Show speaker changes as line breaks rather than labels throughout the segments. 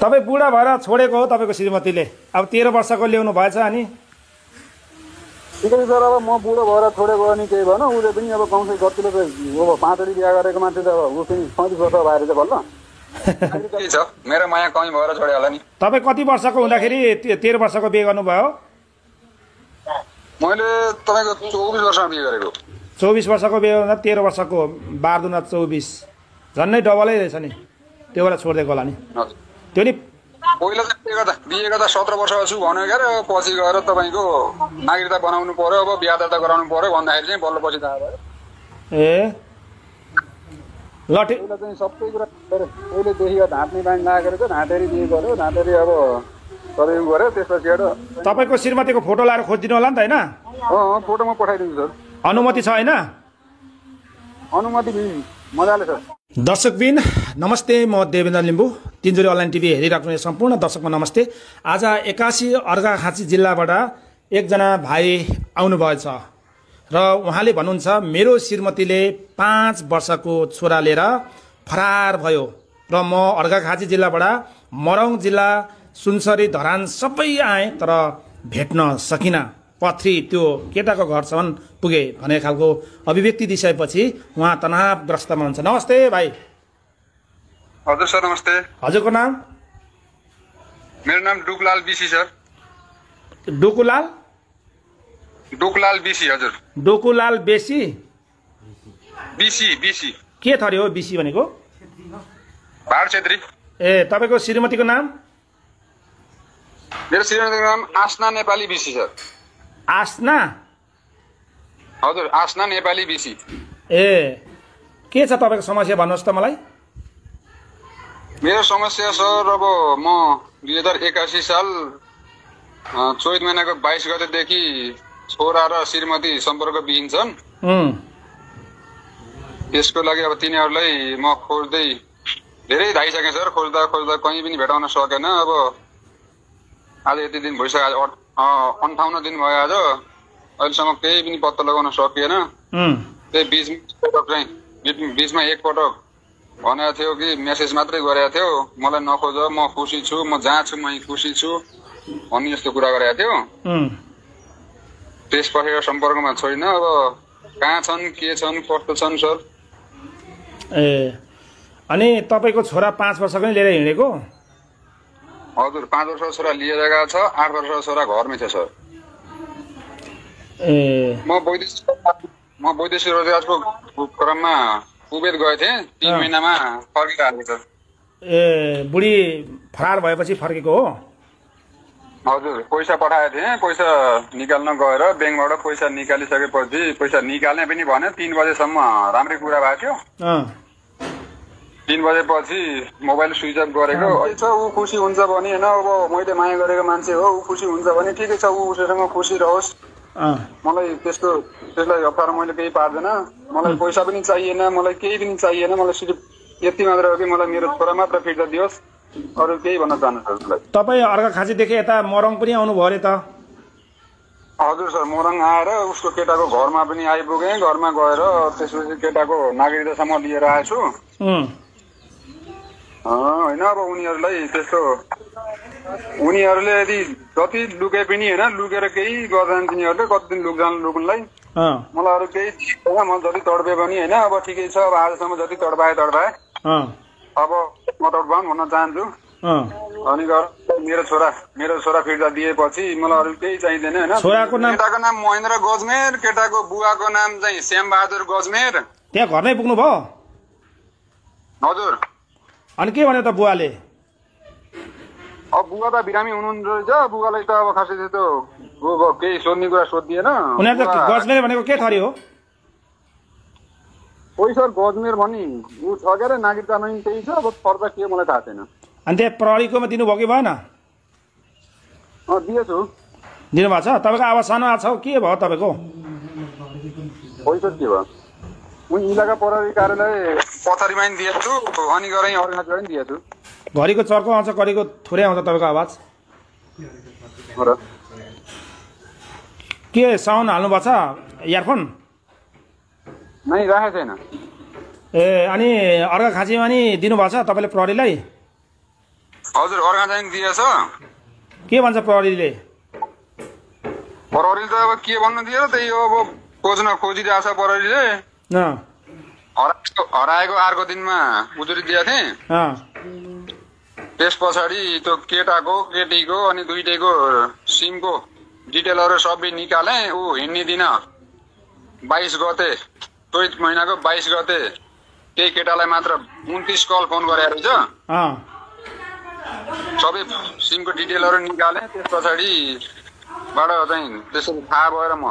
तपाईँ बुढा भएर छोडेको हो तपाईँको श्रीमतीले अब 13 वर्षको ल्याउनु भएछ अनि
ठिकै सर अब म बुढो भएर छोडेको अनि केही भएन उसले पनि अब कमसे कतिले त अब 5 वटा बिहा गरेको मान्छे त ऊ पनि 35 वर्ष भएर चाहिँ बल्ल
के छ मेरो माया कमी भएर छोडे होला नि
तपाईँ कति वर्षको हुँदाखेरि 13 वर्षको बिहे गर्नुभयो
मैले तपाईको 24 वर्षमा बिहे गरेको
24 वर्षको बिहे गर्दा 13 वर्षको 12 दुना 24 झन्नै डबलै रहेछ नि त्यो भएर छोडिदिएको होला नि त्यो नि
पहिला त बिहे गर्दा 17 वर्ष छु भन्यो के अरे पछि गएर तपाईँको नागरिकता बनाउनु पर्यो अब बिहा दर्ता गराउनु पर्यो भन्दाखेरि चाहिँ बल्ल पछि थाहा भयो
ए लटे
पहिला चाहिँ सबै कुरा पहिले देखियो ढाँट्ने बानी लागेर चाहिँ ढाँटेरी बिहे गर्यो ढाँटेरी अब सबै गर्यो त्यसपछि
तपाईँको श्रीमतीको फोटो लाएर खोजिदिनु होला नि त होइन
फोटो म पठाइदिन्छु सर
अनुमति छ होइन
अनुमति मजाले सर
दर्शकबिन नमस्ते म देवेन्द्र लिम्बू तिनजुरी अनलाइन टिभी हेरिराख्नु सम्पूर्ण दर्शकमा नमस्ते आज 81 अर्घाखाँची जिल्लाबाट एकजना भाइ आउनुभएछ र उहाँले भन्नुहुन्छ मेरो श्रीमतीले 5 वर्षको छोरा लिएर फरार भयो र म अर्घाखाँची जिल्लाबाट मरङ जिल्ला सुनसरी धरान सबै आएँ तर भेट्न सकिनँ पथरी त्यो केटाको घरसम्म पुगे भन्ने खालको अभिव्यक्ति दिइसकेपछि उहाँ तनावग्रस्तमा हुन्छ। नमस्ते भाइ।
हजुर सर नमस्ते।
हजुरको नाम?
मेरो नाम डुकलाल बिसी सर।
डुकुलाल?
डुकलाल बिसी हजुर।
डुकुलाल बेसी?
बिसी बिसी।
के थरी हो बिसी भनेको?
भाड छेत्री।
ए तपाईको श्रीमतीको नाम?
मेरो श्रीमतीको नाम आस्ना नेपाली बिसी सर।
आस्ना?
हजुर आस्ना नेपाली बिसी।
ए के छ तपाईको समस्या भन्नुहोस् त मलाई।
मेरो समस्या सर अब म 2081 साल चैत महिनाको 22 गतेदेखि छोरा र श्रीमती सम्पर्कविहीन छन्। त्यसको लागि अब तिनीहरूलाई म खोज्दै धेरै धाइसकेँ सर। खोज्दा खोज्दा कहीँ पनि भेटाउन सकेन। अब आज यति दिन भइसक्यो, 58 दिन भयो आज। अहिलेसम्म केही पनि पत्ता लगाउन सकिएन। त्यही बिचमा एकपटक भनेको थियो कि मेसेज मात्रै गरेको थियो, मलाई नखोज म खुसी छु, म जहाँ छु म खुसी छु भन्ने जस्तो कुरा गरेको थियो। त्यसपछि सम्पर्कमा छैन। अब कहाँ छन्, के छन्, कस्तो छन् सर?
ए अनि तपाईँको छोरा 5 वर्षको लिएर हिँडेको?
हजुर 5 वर्षको छोरा लिएर गएको छ। 8 वर्षको छोरा घरमै छ सर।
ए
म वैदेशिक रोजगारको क्रममा कुवेत गएको थिएँ। 3 महिनामा फर्किरहेको सर।
ए बुढी फरार भएपछि फर्केको हो?
हजुर पैसा पठाएको थिएँ। पैसा निकाल्न गएर ब्याङ्कबाट पैसा निकालिसकेपछि पैसा निकाल्ने पनि भने 3 बजेसम्म राम्रै कुरा भएको थियो। 3 बजेपछि मोबाइल स्विच अफ गरेको। ऊ खुसी हुन्छ भने होइन, अब मैले माया गरेको मान्छे हो, ऊ खुसी हुन्छ भने ठिकै छ, ऊ उसैसँग खुसी रहोस्। मलाई त्यसलाई अप्ठ्यारो मैले केही पार्दैन। मलाई पैसा पनि चाहिएन, मलाई केही पनि चाहिएन। मलाई सिर्फ यति मात्र हो कि मलाई मेरो छोरा मात्र फिर्ता दियोस्, अरू केही भन्न चाहन्छु।
तपाईँ अर्घाखाँचीदेखि यता मरङ पनि आउनुभयो अरे त?
हजुर सर मरङ आएर उसको केटाको घरमा पनि आइपुगेँ। घरमा गएर त्यसपछि केटाको नागरिकतासम्म लिएर आएछु। होइन अब उनीहरूलाई त्यस्तो उनीहरूले यदि जति लुके पनि होइन, लुकेर केही गर्दैन तिनीहरूले। कति दिन लुक्नलाई मलाई अरू केही छैन। म जति तडपे पनि होइन, अब ठिकै छ। अब आजसम्म जति तडपाए अब म तडपाउँ भन्न चाहन्छु। अनि मेरो छोरा फिर्ता दिएपछि मलाई अरू केही चाहिँदैन होइन।
छोराको
नाम महेन्द्र गजमेर, केटाको बुवाको नाम चाहिँ श्यामबहादुर गजमेर।
त्यहाँ घरमै पुग्नु भयो?
हजुर।
अनि के भन्यो त बुवाले?
अब बुवा त बिरामी हुनुहुँदो रहेछ। बुवालाई त अब खासै त्यस्तो केही सोध्ने कुरा सोधिएन।
उनीहरू त गजमेर भनेको के थरी हो?
कोही सर गजमेर भन्ने ऊ छ के अरे, नागरिकता पनि त्यही छ। अब फर्क के मलाई थाहा छैन।
अनि त्यहाँ प्रहरीकोमा दिनुभयो कि भएन?
दिएछु।
दिनुभएको छ? तपाईँको आवाज सानो आएको छ, के भयो तपाईँको?
कोही सर के भयो? उनी इलाका प्रहरी कार्यालय पथरीमा पनि दिएछु, अनि गएर अर्घाखाँचीमा पनि दिएछु।
घरिको चर्को आउँछ, घरिको थोरै आउँछ तपाईँको आवाज। के साउन्ड हाल्नु भएको छ? इयरफोन
नै राखेको छैन।
ए अनि अर्घाखाँचीमा नि दिनुभएको छ तपाईँले प्रहरीलाई?
हजुर अर्का चाहिँ दिएछ।
के भन्छ प्रहरीले?
प्रहरीले त अब के भन्नु दियो त्यही हो, अब खोज्न खोजिरहेको छ प्रहरीले। हराएको अर्को दिनमा उजुरी दिएको थिएँ। त्यस पछाडि त्यो केटाको केटीको अनि दुईटैको सिमको डिटेलहरू सबै निकाले। ऊ हिँड्ने दिन 22 गते चैत महिनाको 22 गते त्यही केटालाई मात्र 29 कल फोन गरेर रहेछ। सबै सिमको डिटेलहरू निकाले। त्यस पछाडिबाट चाहिँ त्यसरी थाहा भएर म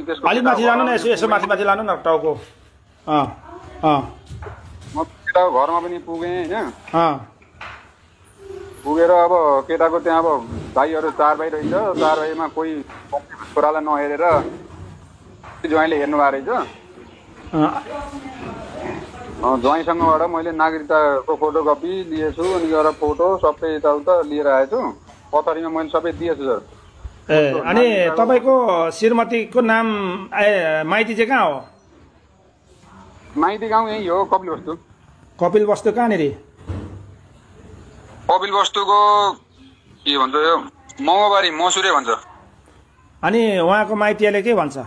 त्यसको
अलि माथि जानु न, यसो माथि लानु न टाउको।
म केटाको घरमा पनि पुगेँ होइन। पुगेर अब केटाको त्यहाँ अब भाइहरू 4 भाइ रहेछ। 4 भाइमा कोही छोरालाई नहेरेर ज्वाइँले हेर्नुभएको रहेछ। ज्वाइँसँगबाट मैले नागरिकताको फोटोकपी लिएछु अनि एउटा फोटो सबै यताउता लिएर आएछु। पथरीमा मैले सबै दिएछु सर।
अनि तपाईँको श्रीमतीको नाम माइती चाहिँ कहाँ हो?
माइती गाउँ यही हो, कपिल वस्तु।
कपिल वस्तु कहाँनिर?
कपिल वस्तुको के भन्छ यो मङबारी मसुरे भन्छ।
अनि उहाँको माइतीले के भन्छ?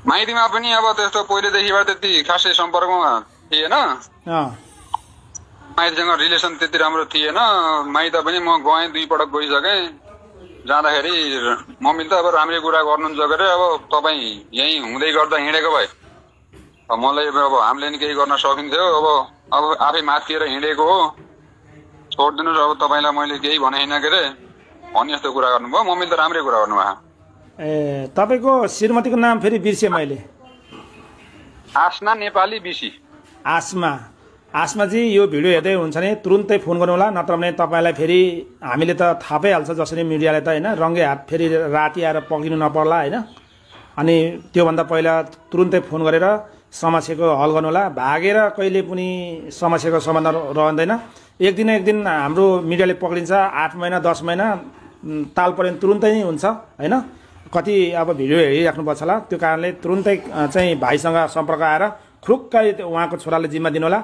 माइतीमा पनि अब त्यस्तो पहिलेदेखिबाट त्यति खासै सम्पर्कमा थिएन। माइतीसँग रिलेसन त्यति राम्रो थिएन। माइत पनि म गएँ 2 पटक गइसकेँ। जाँदाखेरि मम्मीले त अब राम्रै कुरा गर्नुहुन्छ गरे, अब तपाईँ यहीँ हुँदै गर्दा हिँडेको भए मलाई अब हामीले नि केही गर्न सकिन्थ्यो। अब आफै माथिएर हिँडेको हो, छोडिदिनुहोस्। अब तपाईँलाई मैले केही भने होइन के अरे भन्ने जस्तो कुरा गर्नुभयो। मम्मीले त राम्रै कुरा गर्नुभयो।
तपाईँको श्रीमतीको नाम फेरि बिर्सेँ मैले।
आस्ना नेपाली बिसी।
आसमाजी यो भिडियो हेर्दै हुन्छ भने तुरुन्तै फोन गर्नु होला, नत्र भने तपाईँलाई फेरि हामीले त थाहा पाइहाल्छ जसरी मिडियाले त होइन, रङ्गे हात फेरि राति आएर पक्रिनु नपर्ला होइन। अनि त्योभन्दा पहिला तुरुन्तै फोन गरेर समस्याको हल गर्नु होला। भागेर कहिले पनि समस्याको समाधान रहँदैन। एक दिन हाम्रो मिडियाले पक्रिन्छ। 8 महिना 10 महिना ताल पऱ्यो भने तुरुन्तै नै हुन्छ होइन। कति अब भिडियो हेरिराख्नुपर्छ होला। त्यो कारणले तुरुन्तै चाहिँ भाइसँग सम्पर्क आएर खुरुक्कै उहाँको छोराले जिम्मा दिनु होला।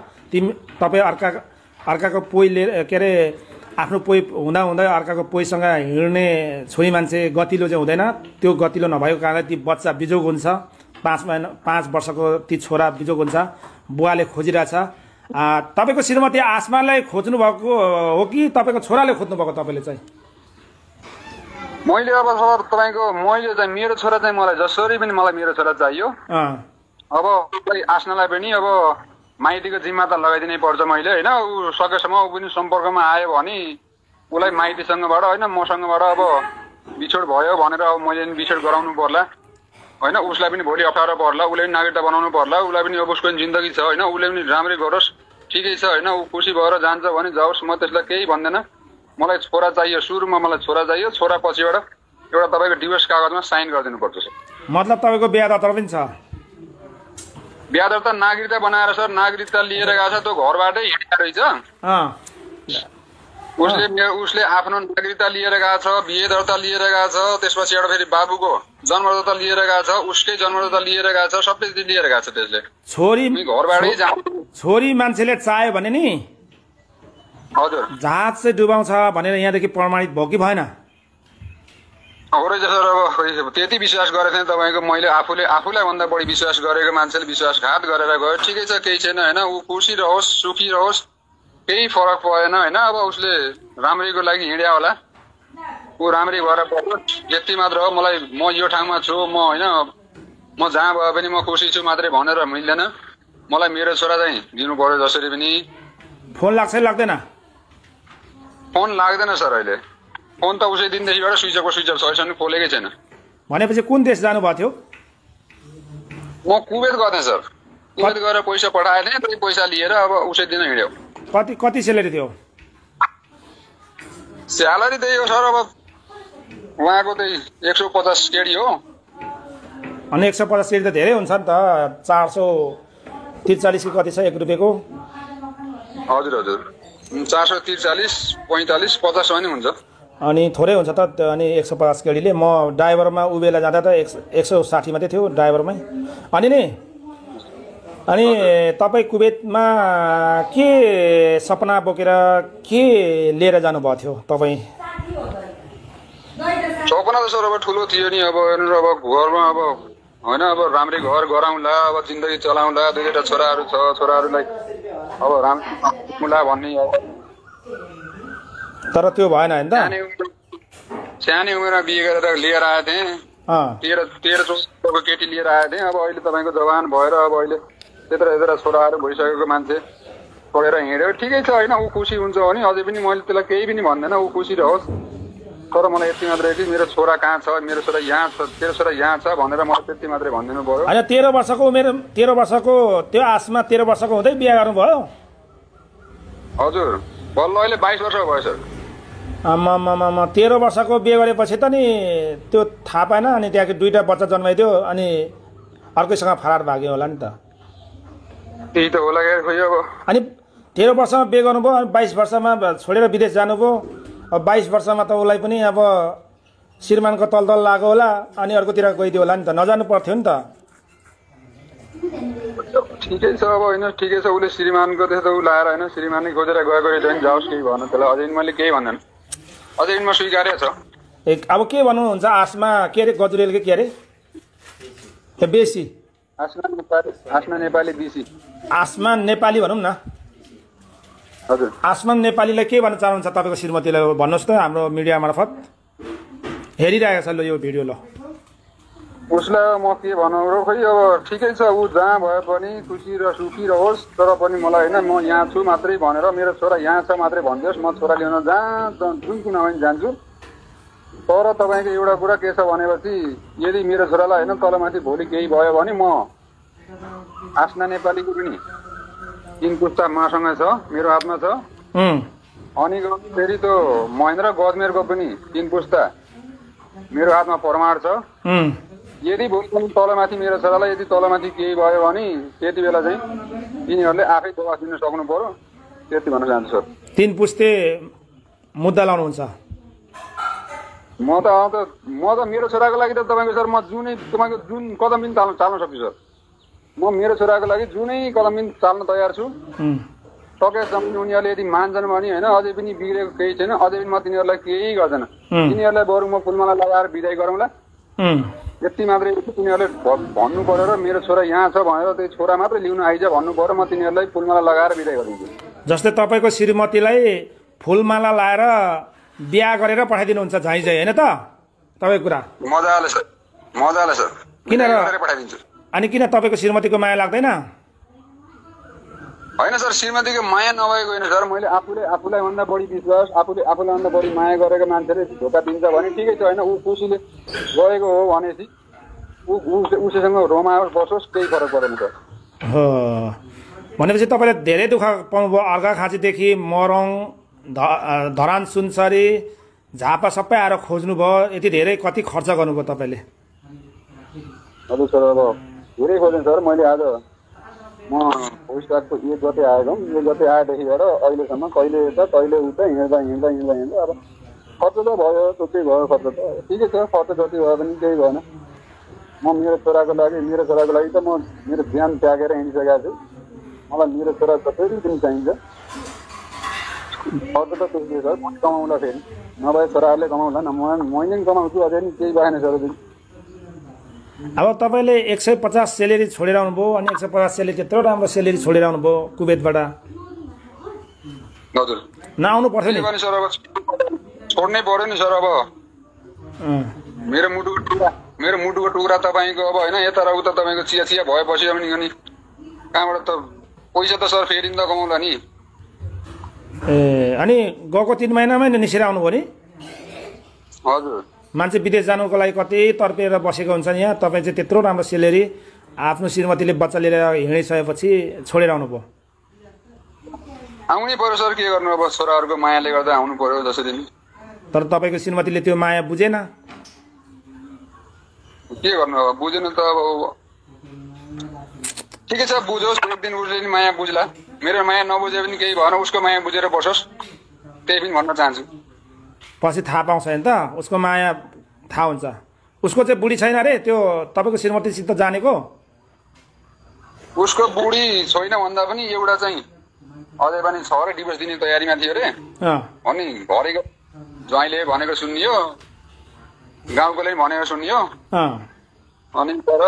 तपाईँ अर्काको पोइ लिएर के अरे आफ्नो पोइ हुँदा अर्काको पोइसँग हिँड्ने छोरी मान्छे गतिलो चाहिँ हुँदैन। त्यो गतिलो नभएको कारणले ती बच्चा बिजोग हुन्छ। 5 वर्षको ती छोरा बिजोग हुन्छ। बुवाले खोजिरहेछ। तपाईँको श्रीमती आसमालाई खोज्नु भएको हो कि तपाईँको छोराले खोज्नु भएको? तपाईँले चाहिँ
मैले अब सर तपाईँको मैले चाहिँ मेरो छोरा चाहिँ मलाई जसरी पनि मलाई मेरो छोरा चाहियो। अब आस्नालाई पनि अब माइतीको जिम्मा त लगाइदिनै पर्छ मैले होइन। ऊ सकेसम्म ऊ पनि सम्पर्कमा आयो भने उसलाई माइतीसँगबाट होइन मसँगबाट अब बिछोड भयो भनेर अब मैले पनि बिछोड गराउनु पर्ला होइन। उसलाई पनि भोलि अप्ठ्यारो पर्ला, उसले पनि नागरिकता बनाउनु पर्ला। उसलाई पनि अब उसको जिन्दगी छ होइन, उसले पनि राम्रै गरोस्, ठिकै छ होइन। ऊ खुसी भएर जान्छ भने जाओस्, म त्यसलाई केही भन्दैन। मलाई छोरा चाहियो, सुरुमा मलाई छोरा चाहियो। छोरा पछिबाट एउटा तपाईँको डिभोर्स कागजमा साइन गरिदिनु पर्छ सर। मतलब
तपाईँको बिहा दर्ता पनि छ?
बिहा दर्ता नागरिकता बनाएर सर, नागरिकता लिएर गएको छ। त्यो घरबाटै हिँडेको रहेछ। उसले आफ्नो नागरिकता लिएर गएको छ, बिहे दर्ता लिएर गएको छ। त्यसपछि एउटा फेरि बाबुको जन्मदर्ता लिएर गएको छ, उसकै जन्मदर्ता लिएर गएको छ, सबै लिएर गएको छ त्यसले। घरबाटै
छोरी मान्छेले चाह्यो भने नि
हजुर
जहाज चाहिँ डुबाउँछ भनेर यहाँदेखि प्रमाणित भयो कि भएन?
हो रहेछ सर। अब त्यति विश्वास गरेको थिएँ तपाईँको मैले आफूलाई भन्दा बढी विश्वास गरेको मान्छेले विश्वासघात गरेर गयो। ठिकै छ, केही छैन होइन। ऊ खुसी रहोस्, सुखी रहोस्, केही फरक परेन होइन। अब उसले राम्रैको लागि हिँड्या होला, ऊ राम्रै भएर पढोस्, यति मात्र हो। मलाई म यो ठाउँमा छु म होइन, म जहाँ भए पनि म खुसी छु मात्रै भनेर मिल्दैन। मलाई मेरो छोरा चाहिँ दिनु पर्यो जसरी पनि।
फोन लाग्छ लाग्दैन?
फोन लाग्दैन सर अहिले। फोन त उसै दिनदेखिबाट स्विच अफ छ, अहिलेसम्म खोलेकै छैन।
भनेपछि कुन देश जानुभएको थियो?
म कुवेत गएको थिएँ सर। कुवेत गएर पैसा पठाएको थिएँ, त्यही पैसा लिएर अब उसै दिन हिँड्यो।
कति स्यालेरी थियो?
स्यालेरी त्यही हो सर। अब उहाँको त्यही 150 केडी हो।
अनि 150 केडी त धेरै हुन्छ नि त। 443 कि कति छ 1 रुपियाँको?
हजुर हजुर, 443, 45, 50 पनि हुन्छ।
अनि थोरै हुन्छ त। अनि 150 केडीले म ड्राइभरमा उभेला जाँदा त 160 मात्रै थियो ड्राइभरमै। अनि नि अनि तपाईँ कुवेतमा के सपना बोकेर के लिएर जानुभएको थियो तपाईँ?
सपना त सर अब ठुलो थियो नि। अब हेर्नु अब घरमा अब होइन अब राम्रै घर गराउँला, अब जिन्दगी चलाउँला, 2 छोराहरू छ, छोराहरूलाई अब राम्रै भन्ने।
तर त्यो भएन हैन त।
सानै उमेरमा बिहे गरेर लिएर आएको थिएँ। 13-14 केटी लिएर आएको थिएँ। अब अहिले तपाईँको जवान भएर अब अहिले त्यत्र छोराहरू भइसकेको मान्छे छोडेर हिँड्यो। ठिकै छ होइन, ऊ खुसी हुन्छ भने अझै पनि मैले त्यसलाई केही पनि भन्दैन, ऊ खुसी रहोस्। तर मलाई यति मात्रै कि मेरो छोरा कहाँ छ, मेरो छोरा यहाँ छ, तेरो छोरा यहाँ छ भनेर मलाई त्यति मात्रै भनिदिनु पर्यो।
होइन 13 वर्षको उमेर, 13 वर्षको त्यो आसमा 13 वर्षको हुँदै बिहे गर्नुभयो?
हजुर, बल्ल अहिले 22 वर्ष भयो सर।
आमामामा 13 वर्षको बिहे गरेपछि त नि त्यो थाहा पाएन, अनि त्यहाँको 2टा बच्चा जन्माइदियो, अनि अर्कैसँग फरार भाग्यो होला नि त।
त्यही त होला यार खोइ। अब
अनि 13 वर्षमा बिहे गर्नुभयो, अनि 22 वर्षमा छोडेर विदेश जानुभयो। अब 22 वर्षमा त उसलाई पनि अब श्रीमानको तलतल लाग्यो होला, अनि अर्कोतिर गइदियो होला नि त, नजानु पर्थ्यो नि त।
ठिकै छ अब होइन, ठिकै छ। उसले श्रीमानको त्यस्तो ऊ लाएर होइन, श्रीमानै खोजेर गएको रहेछ, जाओस् केही भन त्यसलाई। अझै मैले केही भन्दैन, अझै म स्वीकार्य छ।
अब के भन्नुहुन्छ आसमा, के अरे गजुरेलको के अरे बेसी?
आसमा नेपाली बिसी।
आसमा नेपाली भनौँ न।
हजुर,
आसमान नेपालीलाई के भन्न चाहनुहुन्छ तपाईँको श्रीमतीलाई? भन्नुहोस् त, हाम्रो मिडिया मार्फत हेरिरहेको छ ल यो भिडियो। ल
उसलाई म के भनौँ र, खोइ अब ठिकै छ, ऊ जहाँ भए पनि खुसी र सुखी रहोस्। तर पनि मलाई होइन, म यहाँ छु मात्रै भनेर, मेरो छोरा यहाँ छ मात्रै भनिदियोस्। म छोरा ल्याउन जुन कुना पनि जान्छु। तर तपाईँको एउटा कुरा के छ भनेपछि, यदि मेरो छोरालाई होइन तलमाथि भोलि केही भयो भने म आसना नेपालीको पनि 3 पुस्ता मसँग छ, मेरो हातमा छ। अनि फेरि त्यो महेन्द्र गजमेरको पनि 3 पुस्ता मेरो हातमा प्रमाण छ। यदि भोलि पनि तलमाथि मेरो छोरालाई यदि तलमाथि केही भयो भने त्यति बेला चाहिँ यिनीहरूले आफै दबास दिन सक्नु पर्यो, त्यति भन्न चाहन्छु सर।
3 पुस्ते मुद्दा लाउनुहुन्छ?
म त मेरो छोराको लागि त तपाईँको सर म तपाईँको जुन कदम पनि चाल्न सक्छु सर। म मेरो छोराको लागि जुनै कदम पनि चाल्न तयार छु। सकेसम्म उनीहरूले यदि मान्छन् भने होइन, अझै पनि बिग्रेको केही छैन, अझै पनि म तिनीहरूलाई केही गर्दैन। तिनीहरूलाई बरु म फुलमाला लगाएर बिदाई गरौँला, यति मात्रै। तिनीहरूले भन्नु पर्यो र मेरो छोरा यहाँ छ भनेर त्यो छोरा मात्रै लिउन आइज भन्नु पर्यो, म तिनीहरूलाई फुलमाला लगाएर बिदाई गरिदिन्छु।
जस्तै तपाईँको श्रीमतीलाई फुलमाला लाएर बिहा गरेर पठाइदिनुहुन्छ झैँ झैँ, होइन त तपाईँको कुरा?
मजाले सर, मजाले सर।
किन
पठाइदिन्छु।
अनि किन तपाईँको श्रीमतीको माया लाग्दैन?
होइन सर, श्रीमतीको माया नभएको होइन सर। मैले आफूलाई भन्दा बढी विश्वास, आफूलाई भन्दा बढी माया गरेको मान्छेले धोका दिन्छ भने ठिकै छ होइन। ऊ खुसीले गएको हो भनेपछि उसैसँग रोमाओस् बसोस्, केही फरक पर्दैन सर।
हो भनेपछि तपाईँले धेरै दुःख पाउनुभयो। अर्घाखाँचीदेखि मरङ, धरान, सुनसरी, झापा सबै आएर खोज्नुभयो। यति धेरै कति खर्च गर्नुभयो तपाईँले?
हजुर सर, अब धेरै खोजेँ सर। मैले आज म उइसको 1 गते आएको, 1 गते आएदेखि गएर अहिलेसम्म कहिले यता कहिले उता हिँड्दा अब खर्च त भयो, त्यति भयो खर्च त। ठिकै छ, खर्च जति भयो पनि केही भएन। म मेरो छोराको लागि त म मेरो ज्यान त्यागेर हिँडिसकेको छु। मलाई मेरो छोरा जसरी पनि चाहिन्छ। खर्च त त्यति छ, म कमाउँला, फेरि नभए छोराहरूले कमाउँला न, मैले पनि कमाउँछु। अझै पनि केही भएन सर।
अब तपाईँले 150 सेलेरी छोडेर आउनुभयो, अनि 150 सेलेरी त्यत्रो राम्रो सेलेरी छोडेर आउनुभयो कुवेतबाट।
हजुर,
नआउनु पर्थ्यो नि
सर। अब छोड्नै पर्यो नि सर। अब मेरो मुटुको टुक्रा तपाईँको अब होइन, यता र उता तपाईँको चिया भएपछि अनि कहाँबाट त पैसा त सर फेरि त कमाउला नि।
अनि गएको 3 महिनामै निस्केर आउनुभयो नि?
हजुर,
मान्छे विदेश जानुको लागि कति तर्पेर बसेको हुन्छ यहाँ। तपाईँ चाहिँ त्यत्रो राम्रो सेलेरी आफ्नो श्रीमतीले बच्चा लिएर हिँडिसकेपछि छोडेर आउनुभयो।
आउनै पर्यो सर, के गर्नु। अब छोराहरूको मायाले गर्दा आउनु पर्यो जसरी।
तर तपाईँको श्रीमतीले त्यो माया बुझेन?
के गर्नु, अब बुझेन त। अब ठिकै छ, बुझोस्। एक दिन उसले नि माया बुझ्ला। मेरो माया नबुझे पनि केही भएन, उसको माया बुझेर बसोस्, त्यही पनि भन्न चाहन्छु।
पछि थाहा पाउँछ नि त, उसको माया थाहा हुन्छ। उसको चाहिँ बुढी छैन अरे त्यो तपाईँको श्रीमतीसित जानेको?
उसको बुढी छैन भन्दा पनि एउटा चाहिँ अझै पनि छ र डिभोर्स दिने तयारीमा थियो अरे। अनि घरेको ज्वाइँले भनेको सुनियो, गाउँकोले भनेको सुनियो। अनि तर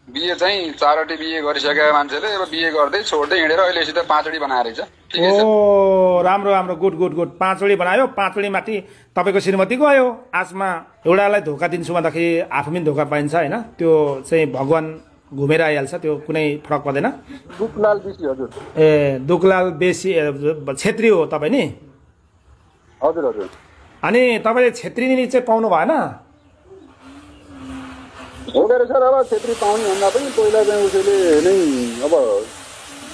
बिहे चाहिँ 4वटै बिहे गरिसकेका मान्छेले अब बिहे गर्दै छोड्दै हिँडेर अहिले सिधै 5वटी बनाएर रहेछ।
ओ राम्रो राम्रो, गुड गुड गुड। 5वटी बनायो, 5वटी माथि तपाईँको श्रीमती गयो। आजमा एउटालाई धोका दिन्छु भन्दाखेरि आफू पनि धोका पाइन्छ होइन, त्यो चाहिँ भगवान घुमेर आइहाल्छ, त्यो कुनै फरक पर्दैन।
दुखलाल बेसी हजुर।
ए दुखलाल बेसी छेत्री हो तपाईँ नि?
हजुर हजुर।
अनि तपाईँले छेत्री चाहिँ पाउनु भएन?
हो गएर सर, अब छेत्री पाउने भन्दा पनि पहिला चाहिँ उसैले नै अब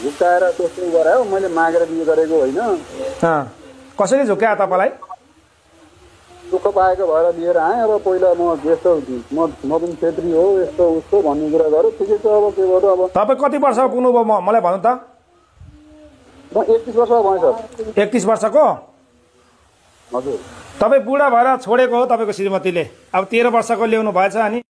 झुक्काएर त्यस्तो गरायो। मैले मागेर बिहे गरेको होइन।
कसैले झुक्कायो तपाईँलाई?
दुःख पाएको भएर लिएर आएँ। अब पहिला म यस्तो म पनि छेत्री हो यस्तो उस्तो भन्ने कुरा गऱ्यो। ठिकै छ, अब के गर्नु। अब
तपाईँ कति वर्षको पुग्नुभयो मलाई भन्नु त?
म 31 वर्षको भएँ सर।
31 वर्षको?
हजुर।
तपाईँ बुढा भएर छोडेको हो तपाईँको श्रीमतीले, अब 13 वर्षको ल्याउनु भएछ। अनि